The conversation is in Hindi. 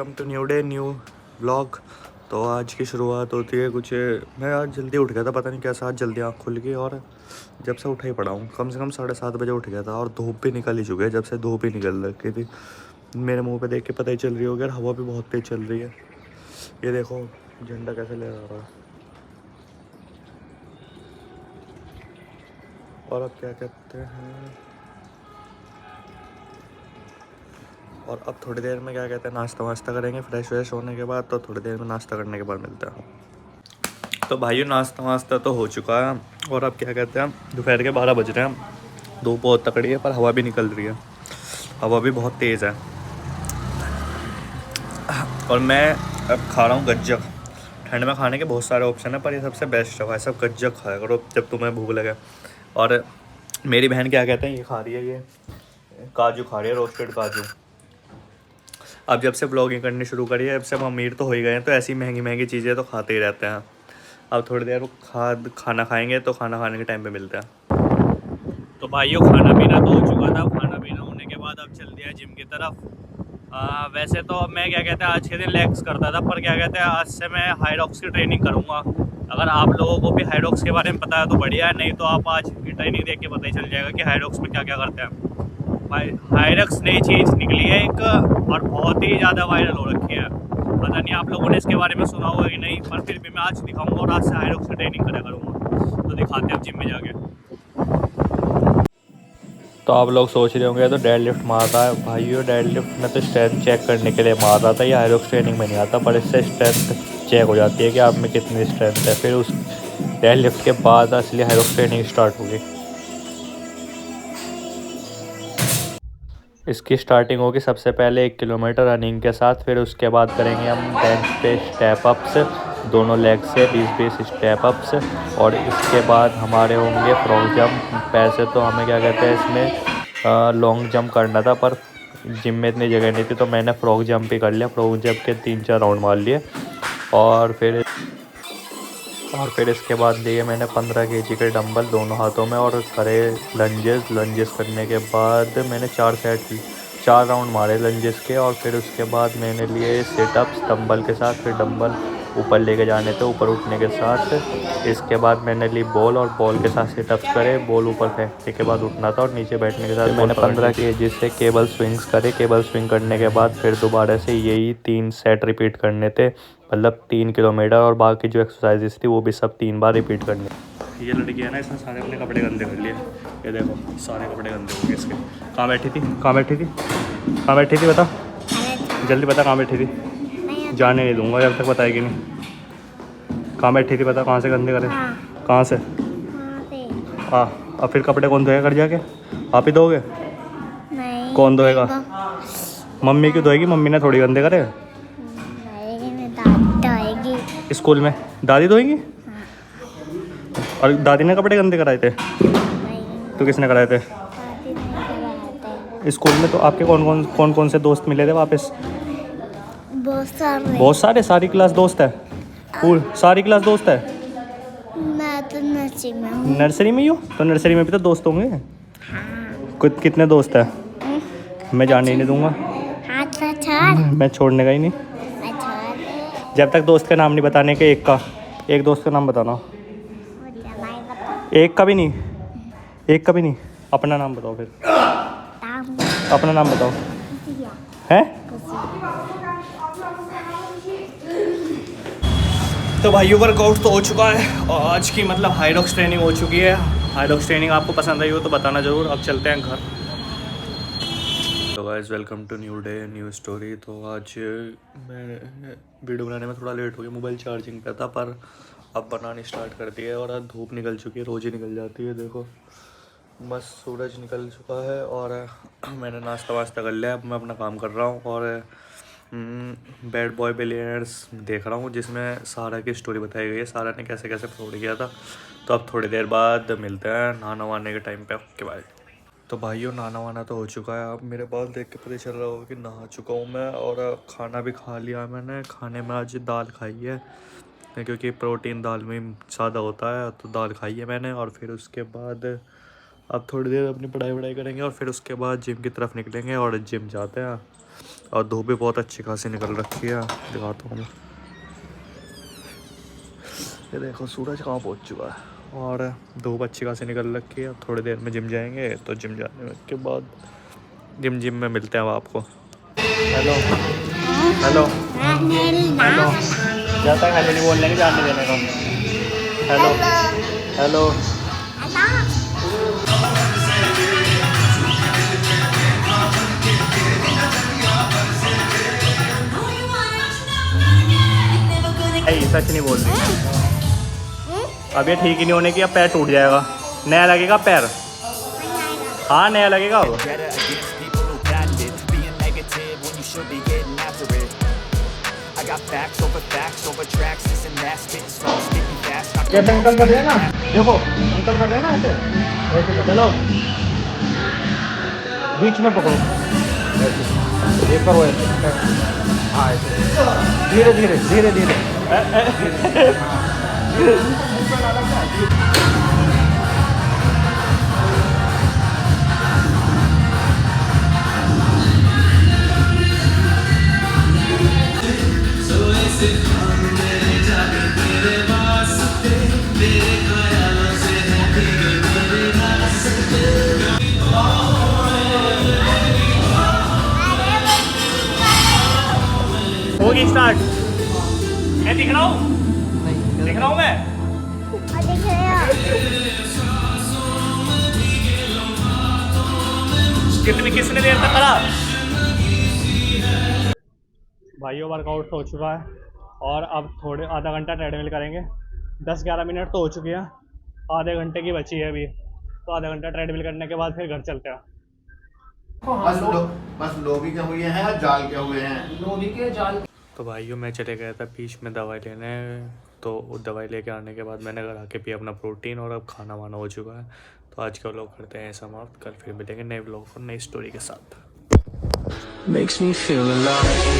Welcome to new day new vlog. तो आज की शुरुआत होती है कुछ। मैं आज जल्दी उठ गया था, पता नहीं कैसा आज जल्दी आँख खुल गई और जब से उठा ही पड़ा हूँ। कम से कम 7:30 बजे उठ गया था और धूप भी निकल ही चुकी है। जब से धूप ही निकल रखी थी मेरे मुंह पे देख के पता ही चल रही होगी। और हवा भी बहुत तेज़ चल रही है। ये देखो झंडा कैसे ले रहा है। और अब क्या कहते हैं, और अब थोड़ी देर में क्या कहते हैं नाश्ता वाश्ता करेंगे। फ्रेश व्रेश होने के बाद तो थोड़ी देर में नाश्ता करने के बाद मिलते हैं। तो भाइयों नाश्ता वास्ता तो हो चुका है और अब क्या कहते हैं दोपहर के 12 बज रहे हैं। धूप बहुत तकड़ी है पर हवा भी निकल रही है। हवा भी बहुत तेज़ है। और मैं अब खा रहा हूँ गज्जक। ठंड में खाने के बहुत सारे ऑप्शन है पर ये सबसे बेस्ट है। सब गज्जक खाया करो जब तुम्हें भूख लगे। और मेरी बहन क्या कहते हैं ये खा रही है, ये काजू खा रही है, रोस्टेड काजू। अब जब से ब्लॉगिंग करनी शुरू करी है, जब से हम अमीर तो हो ही गए हैं तो ऐसी महंगी महंगी चीज़ें तो खाते ही रहते हैं। अब थोड़ी देर खाना खाएंगे तो खाना खाने के टाइम पे मिलते हैं। तो भाइयों खाना पीना तो हो चुका था। खाना पीना होने के बाद अब चल दिया जिम की तरफ। वैसे तो मैं क्या कहते हैं आज के दिन लेग्स करता था, पर क्या कहते हैं आज से मैं हाइरॉक्स की ट्रेनिंग करूँगा। अगर आप लोगों को भी हाइरॉक्स के बारे में पता है तो बढ़िया है, नहीं तो आप आज की ट्रेनिंग देख के पता ही चल जाएगा कि हाइरॉक्स में क्या क्या करते हैं। हाइरॉक्स नई चीज़ निकली है एक और बहुत ही ज़्यादा वायरल हो रखी है। पता नहीं आप लोगों ने इसके बारे में सुना होगा कि नहीं, पर फिर भी मैं आज दिखाऊंगा और आज से हाइरॉक्स की ट्रेनिंग करा करूँगा। तो दिखाते हैं जिम में जाके। तो आप लोग सोच रहे होंगे तो डेड लिफ्ट मार रहा है। भाइयों डेड लिफ्ट में तो स्ट्रेंथ चेक करने के लिए मार रहा था। ये हाइरॉक्स ट्रेनिंग में नहीं आता, पर इससे स्ट्रेंथ चेक हो जाती है कि आप में कितनी स्ट्रेंथ है। फिर उस डेड लिफ्ट के बाद असली हाइरॉक्स ट्रेनिंग स्टार्ट होगी। इसकी स्टार्टिंग होगी सबसे पहले 1 किलोमीटर रनिंग के साथ। फिर उसके बाद करेंगे हम बेंच पे स्टेप अप्स, दोनों लेग से 20-20 स्टेप अप्स। और इसके बाद हमारे होंगे फ्रॉग जंप। पैसे तो हमें क्या कहते हैं इसमें लॉन्ग जंप करना था, पर जिम में इतनी जगह नहीं थी तो मैंने फ्रॉग जंप ही कर लिया। फ्रॉग जंप के 3-4 राउंड मार लिए और फिर इसके बाद लिए मैंने 15 केजी के डंबल दोनों हाथों में और करे लंजेस करने के बाद मैंने 4 राउंड मारे लंजेस के। और फिर उसके बाद मैंने लिए सिटअप्स डंबल के साथ। फिर डंबल ऊपर लेके जाने थे ऊपर उठने के साथ। इसके बाद मैंने ली बॉल और बॉल के साथ सिटअप्स करे। बॉल ऊपर फेंकने के बाद उठना था और नीचे बैठने के साथ मैंने 15 केजी से केबल स्विंग्स करे। केबल स्विंग करने के बाद फिर दोबारा से यही 3 सेट रिपीट करने थे, मतलब 3 किलोमीटर। और बाकी जो एक्सरसाइजेस थी वो भी सब 3 बार रिपीट करनी। ये लड़की है ना, इसने सारे अपने कपड़े गंदे कर लिए। ये देखो सारे कपड़े गंदे हो गए इसके। कहाँ बैठी थी बता, जल्दी बता कहाँ बैठी थी। जाने नहीं दूंगा जब तक बताएगी नहीं। कहाँ बैठी थी बता, कहाँ से गंदे करे। कहाँ से हाँ। अब फिर कपड़े कौन धोएगा घर जाके, आप ही धोगे? नहीं, कौन धोएगा? मम्मी क्यों धोएगी, मम्मी ने थोड़ी गंदे करे। स्कूल में दादी धोएगी? और दादी ने कपड़े गंदे कराए थे? तो किसने कराए थे? स्कूल में तो आपके कौन कौन से दोस्त मिले थे वापस? बहुत सारे। सारी क्लास दोस्त है? पूरी सारी क्लास दोस्त है? मैं तो नर्सरी में हूँ। नर्सरी में ही हो तो नर्सरी में भी तो दोस्त होंगे। हाँ। कितने दोस्त है? मैं जाने ही नहीं दूंगा। मैं छोड़ने का ही नहीं जब तक दोस्त का नाम नहीं बताने के। एक दोस्त का नाम बताना। एक का भी नहीं। अपना नाम बताओ फिर। अपना नाम बताओ। हैं? तो भाइयों वर्कआउट तो हो चुका है और आज की मतलब हाइरॉक्स ट्रेनिंग हो चुकी है। हाइरॉक्स ट्रेनिंग आपको पसंद आई हो तो बताना ज़रूर। अब चलते हैं घर। तो guys welcome to new day new story. तो आज मैं वीडियो बनाने में थोड़ा लेट हो गया। मोबाइल चार्जिंग पे था पर अब बनानी स्टार्ट कर दी है। और आज धूप निकल चुकी है, रोज़ ही निकल जाती है। देखो बस सूरज निकल चुका है और मैंने नाश्ता वास्ता कर लिया। अब मैं अपना काम कर रहा हूँ और बैड बॉय बिलियनर्स देख रहा हूँ, जिसमें सारा की स्टोरी बताई गई है। सारा ने कैसे कैसे फ्रॉड किया था। तो अब थोड़ी देर बाद मिलते हैं नहाना वाने के टाइम पे। Okay bye. तो भाइयों नहाना वाना तो हो चुका है। अब मेरे बाल देख के पता चल रहा होगा कि नहा चुका हूँ मैं। और खाना भी खा लिया मैंने। खाने में आज दाल खाई है क्योंकि प्रोटीन दाल में ज़्यादा होता है, तो दाल खाई है मैंने। और फिर उसके बाद अब थोड़ी देर अपनी पढ़ाई वढ़ाई करेंगे और फिर उसके बाद जिम की तरफ निकलेंगे और जिम जाते हैं। और धूप भी बहुत अच्छी खासी निकल रखी है, दिखाता हूँ मैं। ये देखो सूरज कहाँ पहुँच चुका है और धूप अच्छी खासी निकल रखी है। थोड़ी देर में जिम जाएंगे, तो जिम जाने के बाद जिम में मिलते हैं अब आपको। हेलो हेलो हेलो, जब तक हेलो नहीं बोलने की जाने देने को। हेलो हेलो सच नहीं बोल रही। अब ये ठीक ही नहीं होने की, अब पैर टूट जाएगा, नया लगेगा पैर। हाँ नया लगेगा अब। कैसे अंकल कर रहे हैं ना, देखो अंकल कर रहे हैं ना ऐसे ऐसे। चलो बीच में पकड़ो, ये करो ऐसे। हाँ धीरे धीरे धीरे धीरे। होगी स्टार्ट। मैं दिख रहा हूँ, दिख रहा हूँ मैं। किसने देर तक करा? भाइयों वर्कआउट हो चुका है और अब थोड़े आधा घंटा ट्रेडमिल करेंगे। 10-11 मिनट तो हो चुके हैं, आधे घंटे की बची है अभी, तो आधा घंटा ट्रेडमिल करने के बाद फिर घर चलते हैं। बस लोबी के हुए हैं, जाल के हुए हैं, लोबी के जाल। तो भाइयों मैं चले गया था बीच में दवाई लेने, तो दवाई लेके आने के बाद मैंने घर आके पिया अपना प्रोटीन और अब खाना वाना हो चुका है। तो आज का व्लॉग करते हैं समाप्त, कल फिर मिलेंगे नए व्लॉग और नई स्टोरी के साथ। Makes me feel alive.